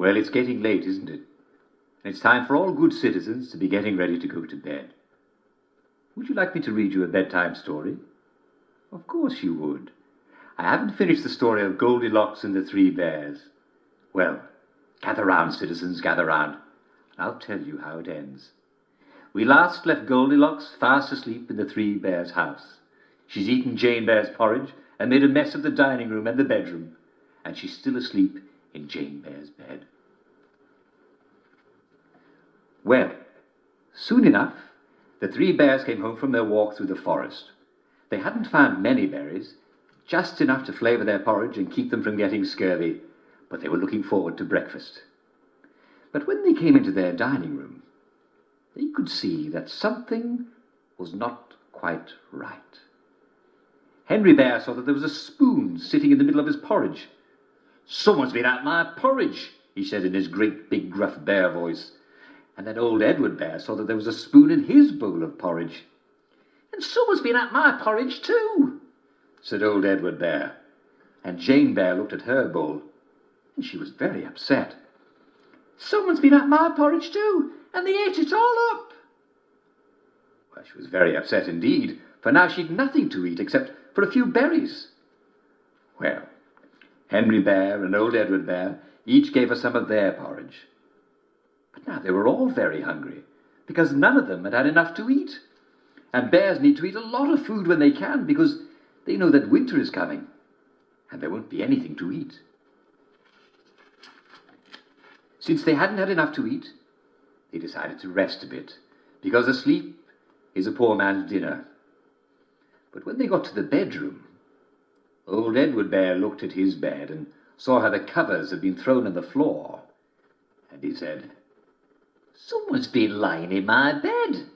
Well, it's getting late, isn't it? And it's time for all good citizens to be getting ready to go to bed. Would you like me to read you a bedtime story? Of course you would. I haven't finished the story of Goldilocks and the Three Bears. Well, gather round, citizens, gather round. I'll tell you how it ends. We last left Goldilocks fast asleep in the Three Bears' house. She's eaten Jane Bear's porridge and made a mess of the dining room and the bedroom, and she's still asleep in Jane Bear's bed. Well, soon enough, the Three Bears came home from their walk through the forest. They hadn't found many berries, just enough to flavour their porridge and keep them from getting scurvy, but they were looking forward to breakfast. But when they came into their dining room, they could see that something was not quite right. Henry Bear saw that there was a spoon sitting in the middle of his porridge. "Someone's been at my porridge," he said in his great big gruff bear voice. And then old Edward Bear saw that there was a spoon in his bowl of porridge. "And someone's been at my porridge too," said old Edward Bear. And Jane Bear looked at her bowl, and she was very upset. "Someone's been at my porridge too, and they ate it all up." Well, she was very upset indeed, for now she'd nothing to eat except for a few berries. Well, Henry Bear and old Edward Bear each gave her some of their porridge. But now they were all very hungry, because none of them had had enough to eat. And bears need to eat a lot of food when they can, because they know that winter is coming, and there won't be anything to eat. Since they hadn't had enough to eat, they decided to rest a bit, because a sleep is a poor man's dinner. But when they got to the bedroom, old Edward Bear looked at his bed and saw how the covers had been thrown on the floor, and he said, "Someone's been lying in my bed."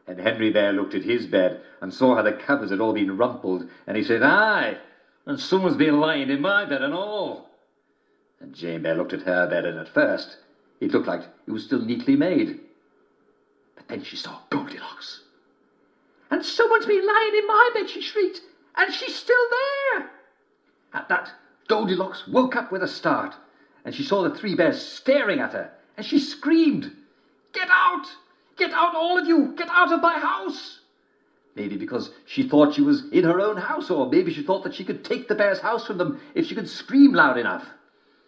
And Henry Bear looked at his bed and saw how the covers had all been rumpled, and he said, "Aye, and someone's been lying in my bed and all." And Jane Bear looked at her bed, and at first it looked like it was still neatly made. But then she saw Goldilocks. "And someone's been lying in my bed," she shrieked, "and she's still there." At that, Goldilocks woke up with a start, and she saw the Three Bears staring at her, and she screamed, "Get out! Get out, all of you! Get out of my house!" Maybe because she thought she was in her own house, or maybe she thought that she could take the bear's house from them if she could scream loud enough.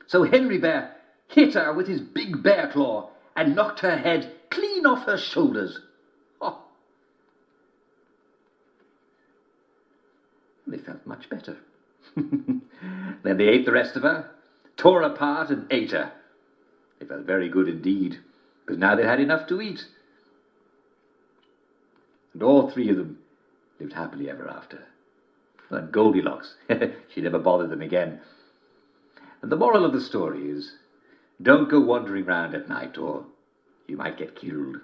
So Henry Bear hit her with his big bear claw and knocked her head clean off her shoulders. Oh. They felt much better. Then they ate the rest of her, tore her apart and ate her. They felt very good indeed, because now they had enough to eat. And all three of them lived happily ever after. And Goldilocks, she never bothered them again. And the moral of the story is, don't go wandering round at night, or you might get killed.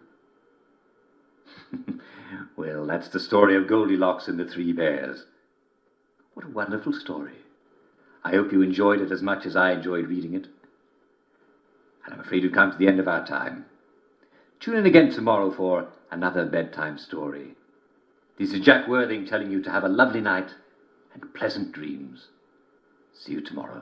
Well, that's the story of Goldilocks and the Three Bears. What a wonderful story. I hope you enjoyed it as much as I enjoyed reading it. And I'm afraid we've come to the end of our time. Tune in again tomorrow for another bedtime story. This is Jack Worthing telling you to have a lovely night and pleasant dreams. See you tomorrow.